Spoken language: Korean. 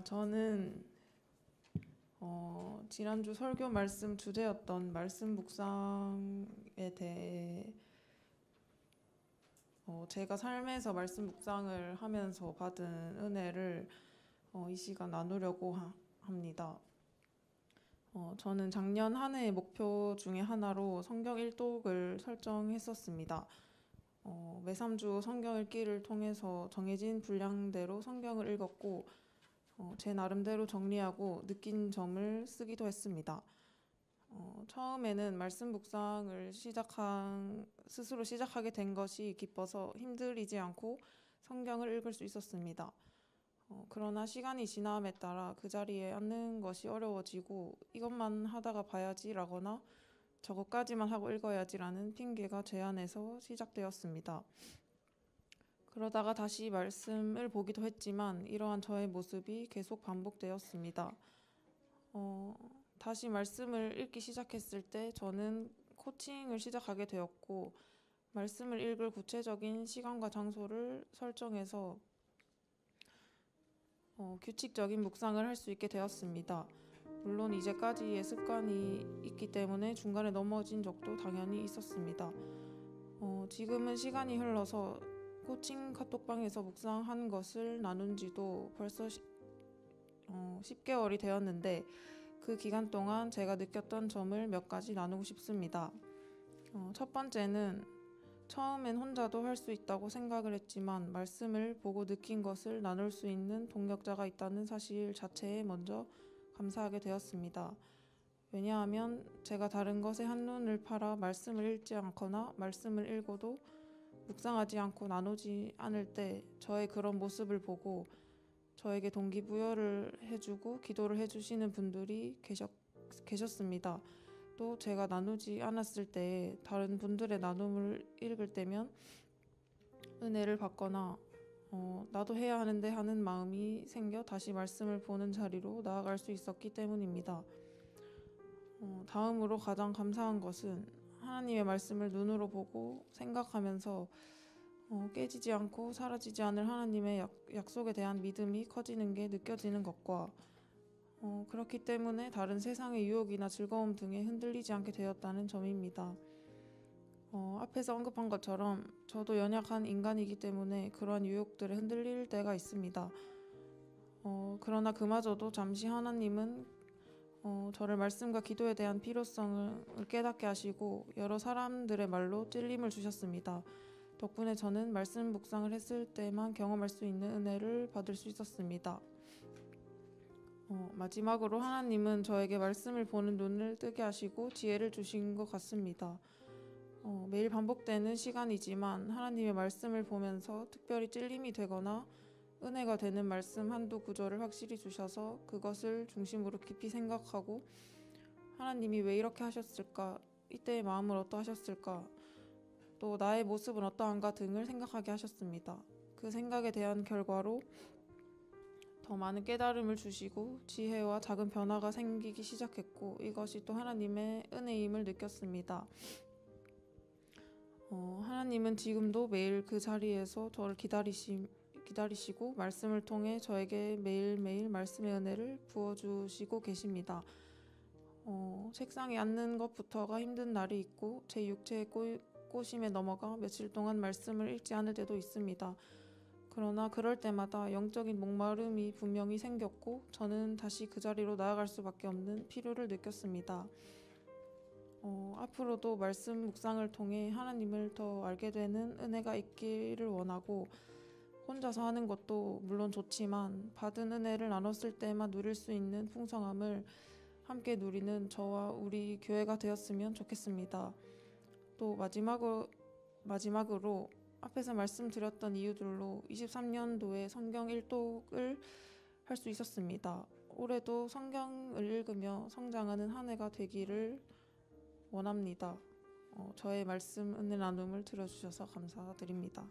저는 지난주 설교 말씀 주제였던 말씀 묵상에 대해 제가 삶에서 말씀 묵상을 하면서 받은 은혜를 이 시간 나누려고 합니다. 저는 작년 한 해의 목표 중에 하나로 성경 일독을 설정했었습니다. 매 3주 성경 읽기를 통해서 정해진 분량대로 성경을 읽었고 제 나름대로 정리하고 느낀 점을 쓰기도 했습니다. 처음에는 말씀 묵상을 스스로 시작하게 된 것이 기뻐서 힘들이지 않고 성경을 읽을 수 있었습니다. 그러나 시간이 지남에 따라 그 자리에 앉는 것이 어려워지고 이것만 하다가 봐야지라거나 저것까지만 하고 읽어야지라는 핑계가 제 안에서 시작되었습니다. 그러다가 다시 말씀을 보기도 했지만 이러한 저의 모습이 계속 반복되었습니다. 다시 말씀을 읽기 시작했을 때 저는 코칭을 시작하게 되었고 말씀을 읽을 구체적인 시간과 장소를 설정해서 규칙적인 묵상을 할 수 있게 되었습니다. 물론 이제까지의 습관이 있기 때문에 중간에 넘어진 적도 당연히 있었습니다. 지금은 시간이 흘러서 코칭 카톡방에서 묵상한 것을 나눈 지도 벌써 10개월이 되었는데 그 기간 동안 제가 느꼈던 점을 몇 가지 나누고 싶습니다. 첫 번째는 처음엔 혼자도 할 수 있다고 생각을 했지만 말씀을 보고 느낀 것을 나눌 수 있는 동역자가 있다는 사실 자체에 먼저 감사하게 되었습니다. 왜냐하면 제가 다른 것에 한눈을 팔아 말씀을 읽지 않거나 말씀을 읽어도 묵상하지 않고 나누지 않을 때 저의 그런 모습을 보고 저에게 동기부여를 해주고 기도를 해주시는 분들이 계셨습니다. 또 제가 나누지 않았을 때 다른 분들의 나눔을 읽을 때면 은혜를 받거나 나도 해야 하는데 하는 마음이 생겨 다시 말씀을 보는 자리로 나아갈 수 있었기 때문입니다. 다음으로 가장 감사한 것은 하나님의 말씀을 눈으로 보고 생각하면서 깨지지 않고 사라지지 않을 하나님의 약속에 대한 믿음이 커지는 게 느껴지는 것과 그렇기 때문에 다른 세상의 유혹이나 즐거움 등에 흔들리지 않게 되었다는 점입니다. 앞에서 언급한 것처럼 저도 연약한 인간이기 때문에 그러한 유혹들에 흔들릴 때가 있습니다. 그러나 그마저도 잠시 하나님은 저를 말씀과 기도에 대한 필요성을 깨닫게 하시고 여러 사람들의 말로 찔림을 주셨습니다. 덕분에 저는 말씀 묵상을 했을 때만 경험할 수 있는 은혜를 받을 수 있었습니다. 마지막으로 하나님은 저에게 말씀을 보는 눈을 뜨게 하시고 지혜를 주신 것 같습니다. 매일 반복되는 시간이지만 하나님의 말씀을 보면서 특별히 찔림이 되거나 은혜가 되는 말씀 한두 구절을 확실히 주셔서 그것을 중심으로 깊이 생각하고 하나님이 왜 이렇게 하셨을까? 이때의 마음을 어떠하셨을까? 또 나의 모습은 어떠한가 등을 생각하게 하셨습니다. 그 생각에 대한 결과로 더 많은 깨달음을 주시고 지혜와 작은 변화가 생기기 시작했고 이것이 또 하나님의 은혜임을 느꼈습니다. 하나님은 지금도 매일 그 자리에서 저를 기다리시고 말씀을 통해 저에게 매일매일 말씀의 은혜를 부어주시고 계십니다. 책상에 앉는 것부터가 힘든 날이 있고 제 육체의 꼬심에 넘어가 며칠 동안 말씀을 읽지 않을 때도 있습니다. 그러나 그럴 때마다 영적인 목마름이 분명히 생겼고 저는 다시 그 자리로 나아갈 수밖에 없는 필요를 느꼈습니다. 앞으로도 말씀 묵상을 통해 하나님을 더 알게 되는 은혜가 있기를 원하고 혼자서 하는 것도 물론 좋지만 받은 은혜를 나눴을 때만 누릴 수 있는 풍성함을 함께 누리는 저와 우리 교회가 되었으면 좋겠습니다. 또 마지막으로 앞에서 말씀드렸던 이유들로 23년도에 성경 일독을 할 수 있었습니다. 올해도 성경을 읽으며 성장하는 한 해가 되기를 원합니다. 저의 말씀 은혜 나눔을 들어주셔서 감사드립니다.